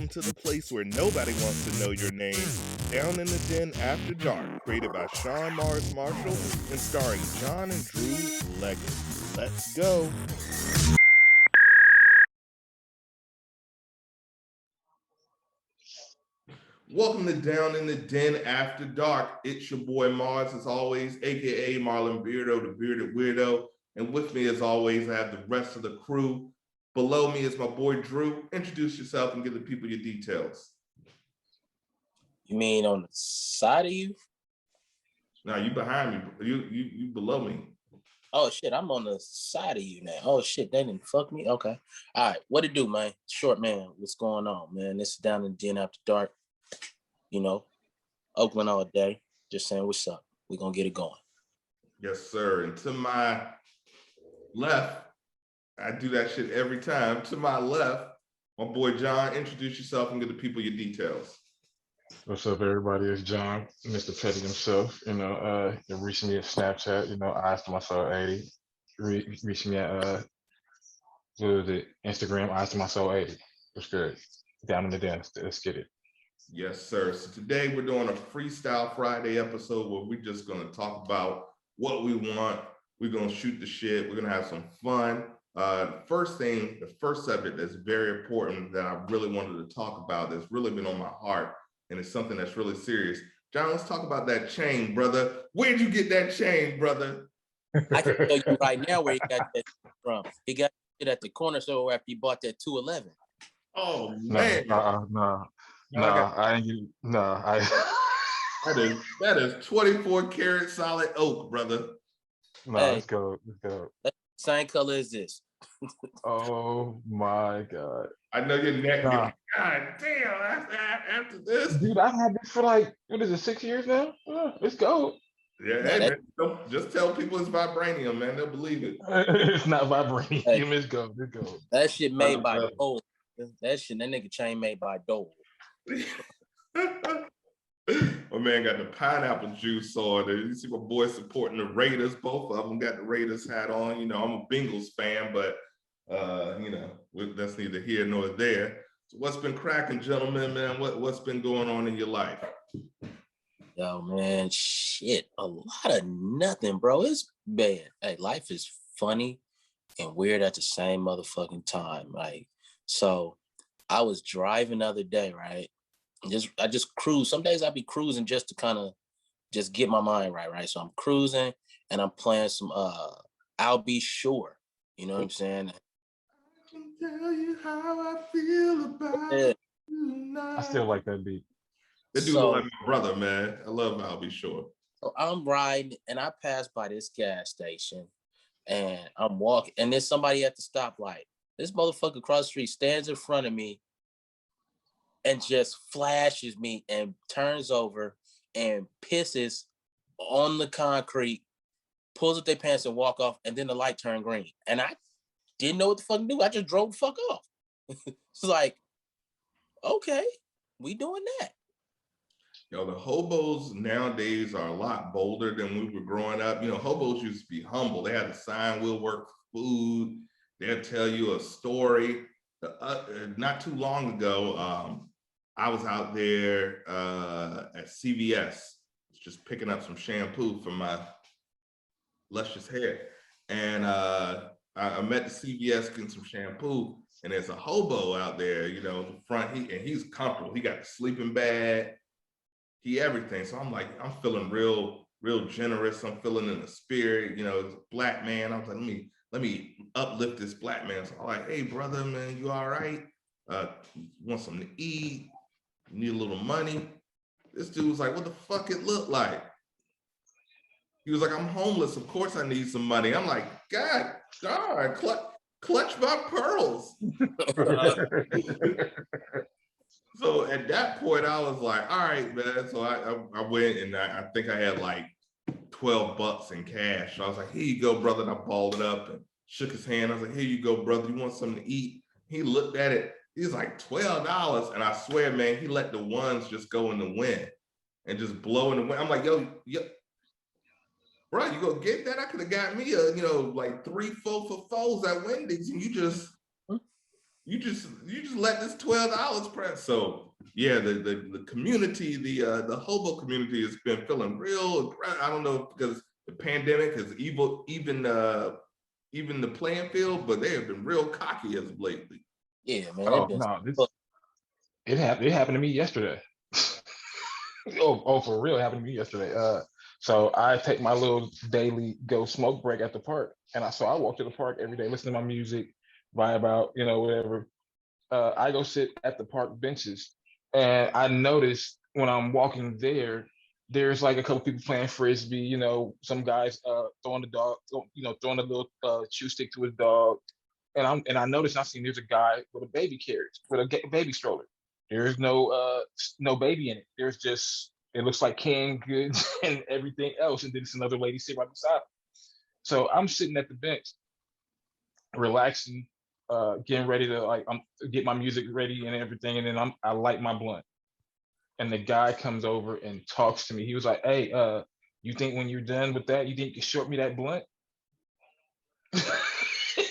welcome to the place where nobody wants to know your name. Down in the Den After Dark, created by Sean Morris Marshall and starring John and Drew Leggett. Let's go. Welcome to Down in the Den After Dark. It's your boy Mars, as always, aka Marlon Beardo, the Bearded Weirdo. And with me, as always, I have the rest of the crew. Below me is my boy Drew. Introduce yourself and give the people your details. You mean on the side of you? No, you behind me. You below me. Oh shit, I'm on the side of you now. Oh shit, they didn't fuck me. Okay. All right, what it do, man? Short man, what's going on, man? This is Down in the Den After Dark. You know, Oakland all day. Just saying what's up. We're gonna get it going. Yes, sir. And to my left, I do that shit every time. To my left, my boy John. Introduce yourself and give the people your details. What's up, everybody? It's John, Mr. Petty himself. You reach me at Snapchat, eyes to my soul 80. Reach me at what was it? Instagram, eyes to my soul 80. What's good? Down in the den. Let's get it. Yes, sir. So today we're doing a Freestyle Friday episode where we're just going to talk about what we want. We're going to shoot the shit. We're going to have some fun. The first subject that's very important that I really wanted to talk about that's really been on my heart, and it's something that's really serious. John, let's talk about that chain, brother. Where'd you get that chain, brother? I can tell you right now where he got that from. He got it at the corner store after he bought that 211. Oh, man. That is 24 karat solid oak, brother. Hey, let's go. Same color as this. Oh my God. I know your neck. God damn, after this. Dude, I've had this for like, 6 years now? Let's go. Yeah, hey, man, just tell people it's vibranium, man. They'll believe it. It's not vibranium. Hey, let's go. That shit made by Dole. That nigga chain made by Dole. My man got the pineapple juice on. You see my boy supporting the Raiders. Both of them got the Raiders hat on. I'm a Bengals fan, but that's neither here nor there. So what's been cracking, gentlemen, man? What's been going on in your life? Yo, man, shit, a lot of nothing, bro. It's bad. Hey, life is funny and weird at the same motherfucking time. Like, so I was driving the other day, right? I just cruise. Some days I be cruising just to kind of just get my mind right? So I'm cruising and I'm playing some I'll Be Sure. You know what I'm saying? I can tell you how I feel about you now. I still like that beat. That dude look like my brother, man. I love I'll Be Sure. So I'm riding and I pass by this gas station and I'm walking and there's somebody at the stoplight. This motherfucker across the street stands in front of me and just flashes me and turns over and pisses on the concrete, pulls up their pants and walk off, and then the light turned green. And I didn't know what the fuck to do. I just drove the fuck off. It's like, okay, we doing that. The hobos nowadays are a lot bolder than we were growing up. Hobos used to be humble. They had a sign, we'll work for food. They'll tell you a story. Not too long ago, I was out there at CVS, just picking up some shampoo for my luscious hair. And I met the CVS getting some shampoo, and there's a hobo out there, the front, he's comfortable. He got the sleeping bag, everything. So I'm like, I'm feeling real generous. I'm feeling in the spirit, it's a black man. I was like, let me uplift this black man. So I'm like, hey brother, man, you all right? Want something to eat? Need a little money? This dude was like, what the fuck it look like? He was like, I'm homeless. Of course I need some money. I'm like, God darn, clutch my pearls. So at that point, I was like, all right, man. So I went and I think I had like $12 in cash. So I was like, here you go, brother. And I balled it up and shook his hand. I was like, here you go, brother. You want something to eat? He looked at it. He's like, $12. And I swear, man, he let the ones just go in the wind and just blow in the wind. I'm like, yo, bro, you go get that? I could have got me like 3, 4 for foes at Wendy's, and you just you just let this $12 press. So yeah, the community, the hobo community has been feeling real. I don't know because the pandemic has even the playing field, but they have been real cocky as of lately. Yeah, man. Oh no, it happened to me yesterday. For real, it happened to me yesterday. So I take my little daily go smoke break at the park, and I walk to the park every day, listen to my music, vibe out, whatever. I go sit at the park benches, and I notice when I'm walking there, there's like a couple people playing frisbee. Some guys throwing the dog, throwing a little chew stick to his dog, and I noticed I seen there's a guy with a baby carriage, with a baby stroller. There's no baby in it. There's just, it looks like canned goods and everything else, and then it's another lady sitting right beside. So I'm sitting at the bench, relaxing, getting ready to get my music ready and everything, and then I light my blunt, and the guy comes over and talks to me. He was like, "Hey, you think when you're done with that, you think you can short me that blunt?"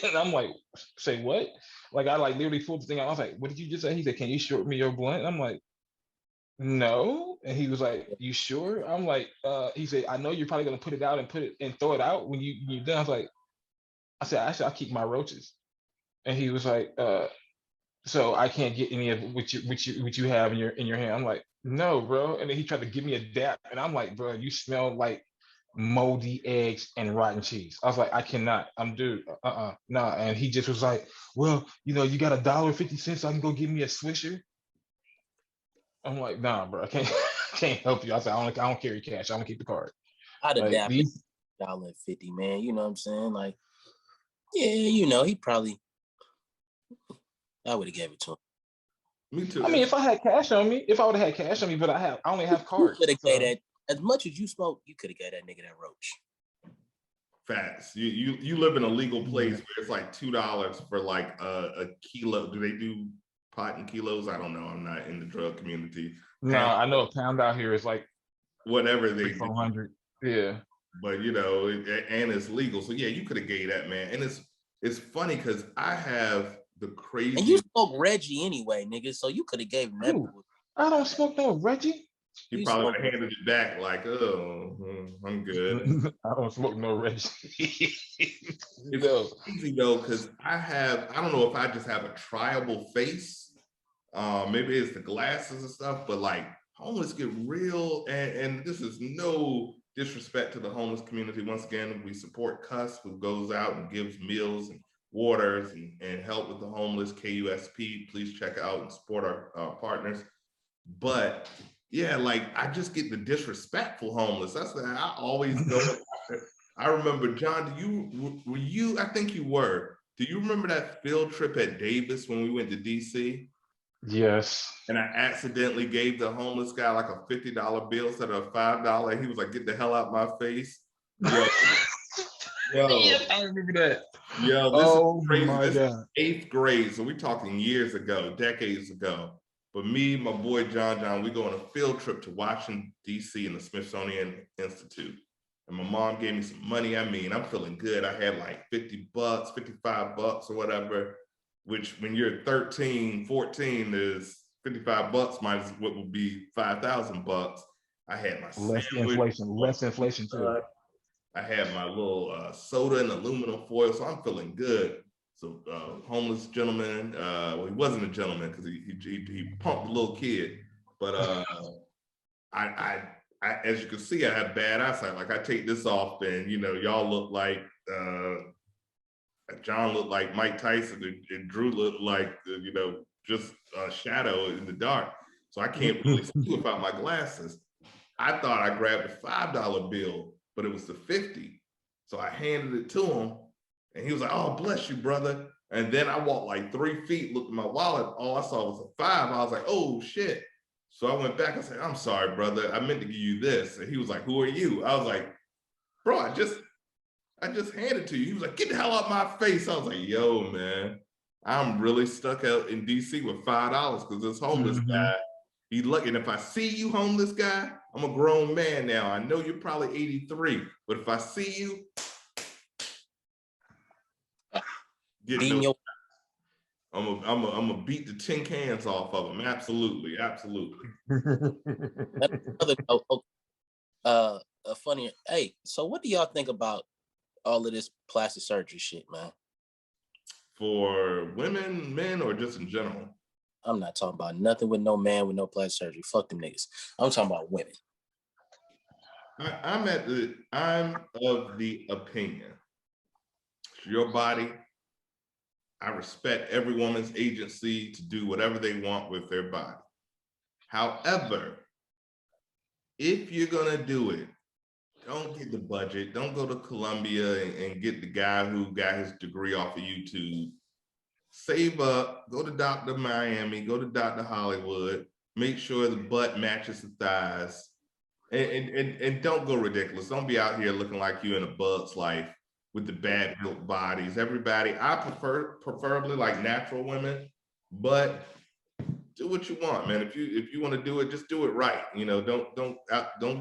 And I'm like, "Say what?" Like I literally pulled the thing out. I was like, "What did you just say?" He said, "Can you short me your blunt?" And I'm like, "No." And he was like, "You sure?" I'm like, he said, "I know you're probably gonna put it out and throw it out when you're done." I said, "Actually, I'll keep my roaches." And he was like, "So I can't get any of what you have in your hand." I'm like, "No, bro." And then he tried to give me a dap, and I'm like, "Bro, you smell like moldy eggs and rotten cheese." I was like, "I cannot. I'm dude. Nah." And he just was like, "Well, you got $1.50 so I can go get me a Swisher." I'm like, "Nah, bro, I can't can't help you." I said, I don't carry cash. I don't keep the card." I'd Like adapt these. $1.50, man. You know what I'm saying? Like, yeah, he probably, I would have gave it to him. Me too. I mean, if I had cash on me, if I would have had cash on me, but I only have You cards. could have So gave that, as much as you smoke, you could have gave that nigga that roach. Facts. You live in a legal place yeah. where it's like $2 for like a kilo. Do they do pot in kilos? I don't know. I'm not in the drug community. No, Pound, I know a pound out here is like whatever three, they do, 400. Yeah. but and it's legal. So yeah, you could have gave that man. And it's funny because I have the And you crazy. smoke Reggie anyway, nigga, so you could have gave him that. Dude, I don't smoke no Reggie. He You probably smoke would have handed it back like, oh, I'm good. I don't smoke no Reggie. It's No. crazy though, because I don't know if I just have a triable face. Maybe it's the glasses and stuff, but like homeless get real, and this is no disrespect to the homeless community. Once again, we support Cuss, who goes out and gives meals and waters and help with the homeless, KUSP. Please check out and support our partners. But yeah, like I just get the disrespectful homeless. That's the I always go after. I remember, John, were you, I think you were. Do you remember that field trip at Davis when we went to DC? Yes. And I accidentally gave the homeless guy like a $50 bill instead of a $5. He was like, "Get the hell out my face." Yo, yo, Yes, I remember that. this is Oh crazy. my This is God. 8th grade. So we're talking years ago, decades ago. But me, my boy John, we go on a field trip to Washington, D.C. in the Smithsonian Institute. And my mom gave me some money. I mean, I'm feeling good. I had like $50, $55 or whatever, which when you're 13, 14 is $55 minus what would be $5,000. I had my Less sandwich. inflation. Less inflation too. I had my little soda and aluminum foil, so I'm feeling good. So homeless gentleman, well, he wasn't a gentleman because he pumped a little kid, but I as you can see, I have bad eyesight. Like I take this off, and y'all look like John looked like Mike Tyson, and Drew looked like just a shadow in the dark. So I can't really see without my glasses. I thought I grabbed a $5 bill, but it was the 50. So I handed it to him, and he was like, "Oh, bless you, brother." And then I walked like 3 feet, looked at my wallet. All I saw was a 5. I was like, "Oh shit." So I went back and said, "I'm sorry, brother. I meant to give you this." And he was like, "Who are you?" I was like, "Bro, I just handed it to you." He was like, "Get the hell out my face." I was like, "Yo, man, I'm really stuck out in DC with $5 because this homeless guy, he lucky. And if I see you, homeless guy, I'm a grown man now. I know you're probably 83, but if I see you, get Beam no. your I'm gonna beat the tin cans off of them. Absolutely, absolutely. That's another a funny. Hey, so what do y'all think about all of this plastic surgery shit, man? For women, men, or just in general? I'm not talking about nothing with no man with no plastic surgery. Fuck them niggas. I'm talking about women. I'm of the opinion, it's your body. I respect every woman's agency to do whatever they want with their body. However, if you're gonna do it, don't get the budget. Don't go to Columbia and get the guy who got his degree off of YouTube. Save up, go to Dr. Miami, go to Dr. Hollywood, make sure the butt matches the thighs, and don't go ridiculous. Don't be out here looking like you in a Bug's Life with the bad built bodies. Everybody, I preferably like natural women, but do what you want, man. If you want to do it, just do it right. You know, don't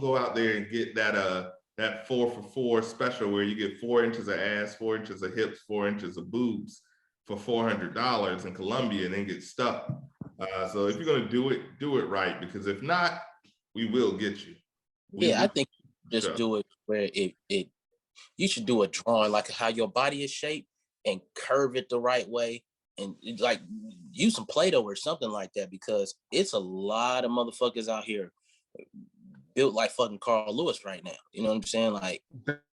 go out there and get that 4 for $4 special where you get 4 inches of ass, 4 inches of hips, 4 inches of boobs for $400 in Colombia and then get stuck. So if you're gonna do it right, because if not, we will get you. I think just do it where you should do a drawing like how your body is shaped and curve it the right way and like use some Play-Doh or something like that, because it's a lot of motherfuckers out here built like fucking Carl Lewis right now. You know what I'm saying? Like,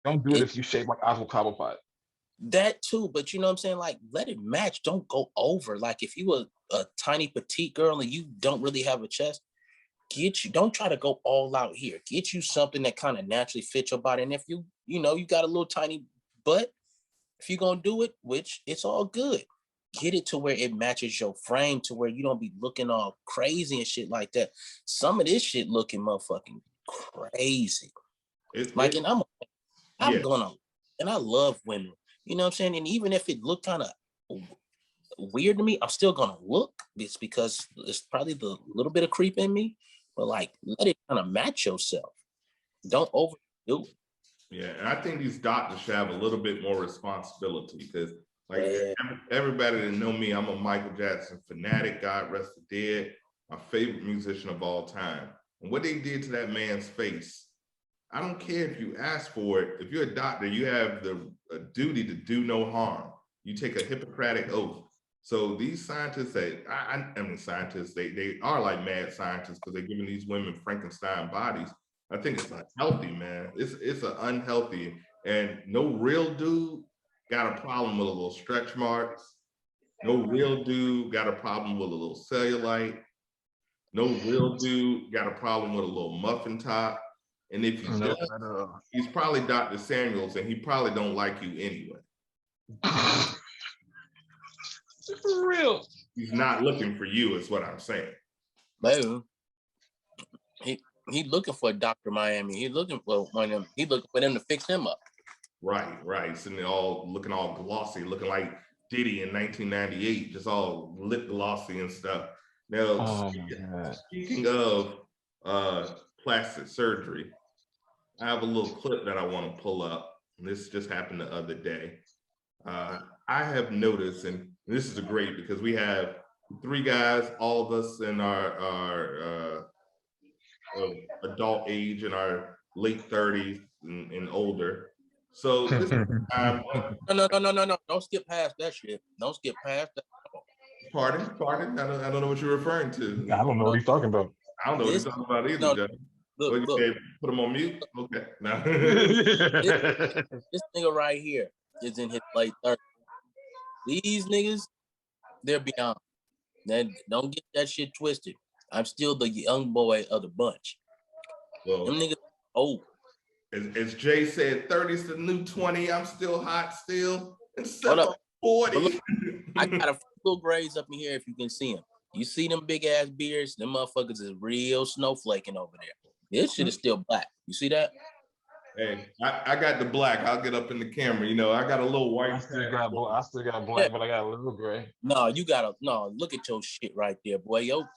don't do it if you shape like Oswald Cobblepot. That too, but you know what I'm saying? Like, let it match. Don't go over. Like, if you were a tiny petite girl and you don't really have a chest, don't try to go all out here. Get you something that kind of naturally fits your body. And if you got a little tiny butt, if you're gonna do it, which it's all good, get it to where it matches your frame to where you don't be looking all crazy and shit like that. Some of this shit looking motherfucking crazy. And I'm gonna, and I love women. You know what I'm saying? And even if it looked kind of weird to me, I'm still gonna look. It's because it's probably the little bit of creep in me, but like, let it kind of match yourself. Don't overdo it. Yeah, and I think these doctors should have a little bit more responsibility, because like everybody that know me, I'm a Michael Jackson fanatic. God rest the dead, my favorite musician of all time. And what they did to that man's face, I don't care if you ask for it. If you're a doctor, you have the duty to do no harm. You take a Hippocratic oath. So these scientists scientists, they are like mad scientists because they're giving these women Frankenstein bodies. I think it's unhealthy, man. It's an unhealthy, and no real dude got a problem with a little stretch marks. No real dude got a problem with a little cellulite. No real dude got a problem with a little muffin top. And if he does, he's probably Dr. Samuels, and he probably don't like you anyway. For real. He's not looking for you, is what I'm saying. Baby, he looking for Dr. Miami. He looking for them to fix him up. Right. Sitting there looking all glossy, looking like Diddy in 1998, just all lip glossy and stuff. Now, speaking of plastic surgery, I have a little clip that I want to pull up. This just happened the other day. I have noticed, and this is great because we have 3 guys, all of us in our adult age, in our late 30s and older. So this time, no. Don't skip past that shit. Don't skip past that. Pardon? I don't know what you're referring to. I don't know what he's talking about. I don't know what he's talking about either, Jeff. Look. Put him on mute? Okay. No. This nigga right here is in his late 30s. These niggas, they're beyond. Then don't get that shit twisted. I'm still the young boy of the bunch. Well, them niggas old. As Jay said, 30's the new 20. I'm still hot still. And 40. Look, I got a few little grades up in here if you can see them. You see them big ass beards? Them motherfuckers is real snowflaking over there. This shit is still black. You see that? Hey, I got the black. I'll get up in the camera. You know, I got a little white. I still got black, but I got a little gray. No, look at your shit right there, boy. Your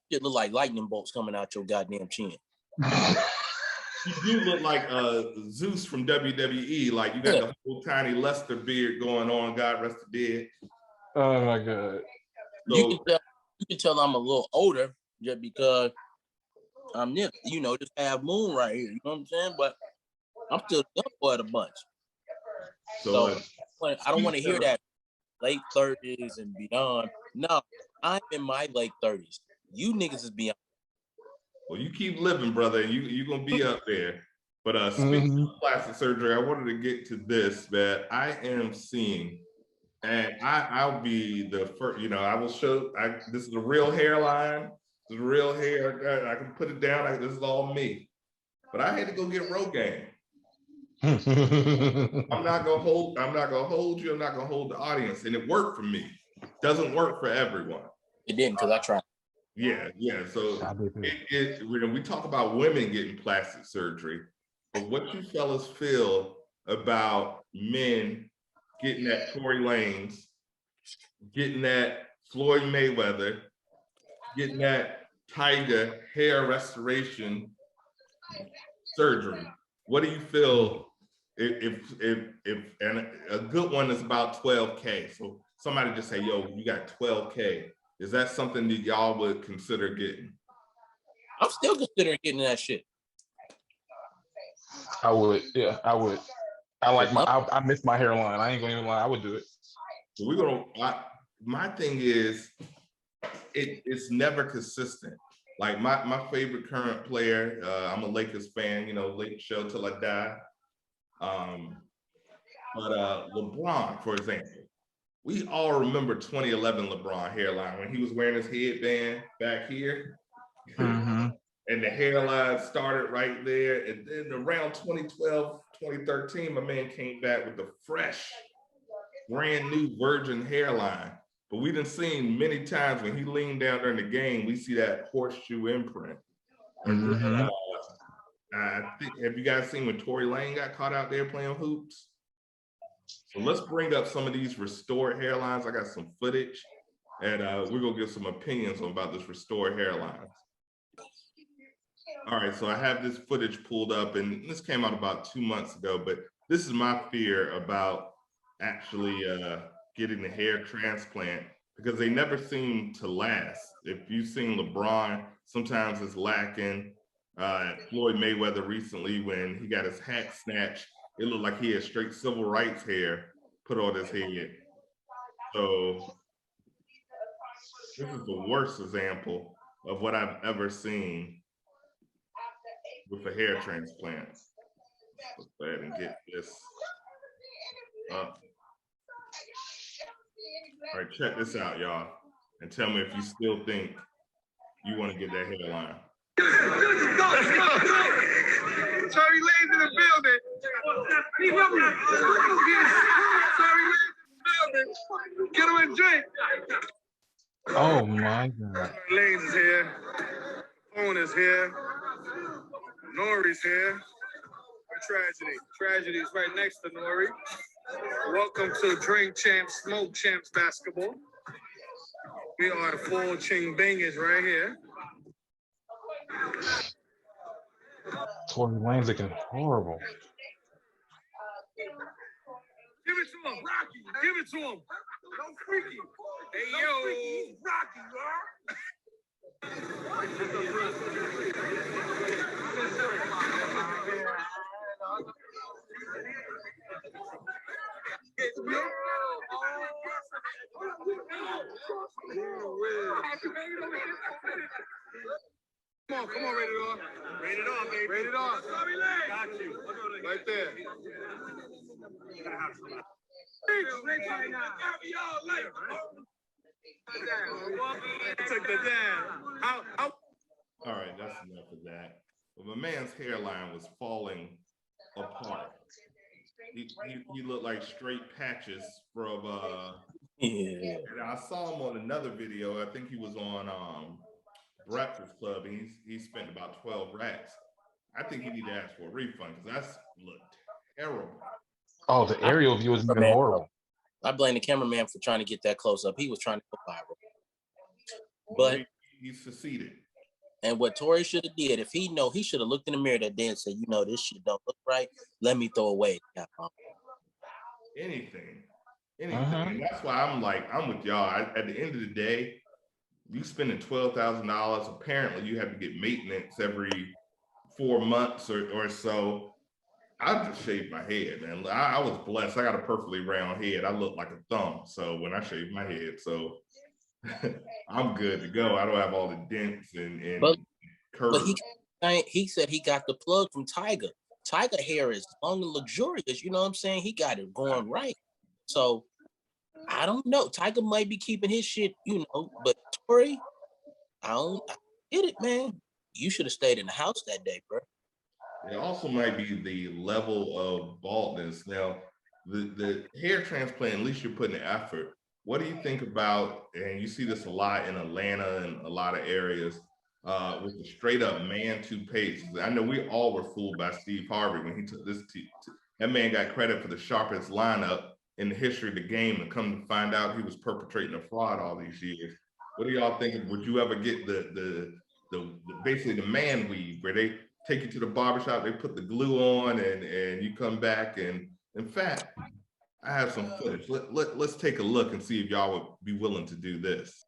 shit look like lightning bolts coming out your goddamn chin. You do look like Zeus from WWE. Like you got the whole tiny Lester beard going on. God rest the dead. Oh my God. You So, can tell. You can tell I'm a little older just because I'm this. You know, this half moon right here. You know what I'm saying? But I'm still the young boy of the bunch. so So I don't want to hear that late 30s and beyond. No, I'm in my late 30s. You niggas is beyond. well, you keep living, brother, and you're gonna be up there. But speaking Mhm. of plastic surgery, I wanted to get to this that I am seeing, and I'll be the first. You know, I will show. This is a real hairline. This is real hair. I can put it down. This is all me. But I had to go get Rogaine. I'm not gonna hold. I'm not gonna hold you. I'm not gonna hold the audience, and it worked for me. Doesn't work for everyone. It didn't because I tried. Yeah, yeah. So I did too. when we talk about women getting plastic surgery, but what you fellas feel about men getting that Tory Lanez, getting that Floyd Mayweather, getting that Tiger hair restoration surgery? What do you feel if and a good one is about 12K? So somebody just say, yo, you got 12K. Is that something that y'all would consider getting? I'm still considering getting that shit. I would, yeah, I would. I miss my hairline. I ain't gonna even lie, I would do it. So my thing is, it's never consistent. Like my favorite current player, I'm a Lakers fan, you know, Lakers show till I die. But LeBron, for example, we all remember 2011 LeBron hairline when he was wearing his headband back here. Mhm. And the hairline started right there. And then around 2012, 2013, my man came back with the fresh, brand new virgin hairline. But we done seen many times when he leaned down during the game, we see that horseshoe imprint. And then, Mhm. I think, have you guys seen when Tory Lane got caught out there playing hoops? So let's bring up some of these restored hairlines. I got some footage, and we're gonna get some opinions about this restored hairlines. All right, so I have this footage pulled up, and this came out about 2 months ago, but this is my fear about actually getting the hair transplant because they never seem to last. If you've seen LeBron, sometimes it's lacking. Floyd Mayweather recently, when he got his hat snatched, it looked like he had straight civil rights hair put on his head. So this is the worst example of what I've ever seen with a hair transplant. Let's go ahead and get this up. All right, check this out, y'all, and tell me if you still think you want to get that hairline. Let's go. Tory Lanez in the building. Tory Lanez in the building. Get him a drink. Oh my God. Tory Lanez is here. Owen is here. Nori's here. Tragedy. Tragedy is right next to Nori. Welcome to Drink Champs, Smoke Champs basketball. We are the full ching bangers right here. Tory Lane's looking horrible. Give it to him, Rocky. Give it to him. No freaky. Hey, yo. Rocky, Come on, rated R. Rated R, baby. Rated R. Got you. Right there. You gotta have some. Took the down. How? All right, that's enough of that. But my man's hairline was falling apart. He looked like straight patches from Yeah. and I saw him on another video. I think he was on Breakfast Club, and he spent about 12 racks. I think he need to ask for a refund because that's looked terrible. Oh, the aerial view is even horrible. I blame the cameraman for trying to get that close up. He was trying to go viral. Well, But he succeeded. and what Tory should have did, if he should have looked in the mirror that day and said, this shit don't look right. Let me throw away. Anything. anything. That's why I'm like, I'm with y'all. At the end of the day, you spending $12,000. Apparently, you have to get maintenance every 4 months or so. I just shaved my head, man. I was blessed. I got a perfectly round head. I look like a thumb. So when I shave my head, so I'm good to go. I don't have all the dents and But curves. he said he got the plug from Tiger. Tiger hair is long and luxurious. You know what I'm saying? He got it going right. So I don't know. Tiger might be keeping his shit, you know, but Tory, I get it, man. You should have stayed in the house that day, bro. It also might be the level of baldness. Now, the hair transplant, at least you're putting the effort. What do you think about, and you see this a lot in Atlanta and a lot of areas, with the straight up man toupees? I know we all were fooled by Steve Harvey when he took this. That man got credit for the sharpest lineup in the history of the game, and come to find out he was perpetrating a fraud all these years. What do y'all think? Would you ever get the basically the man weave, where they take you to the barbershop, they put the glue on, and you come back? And in fact, I have some footage. Let's take a look and see if y'all would be willing to do this.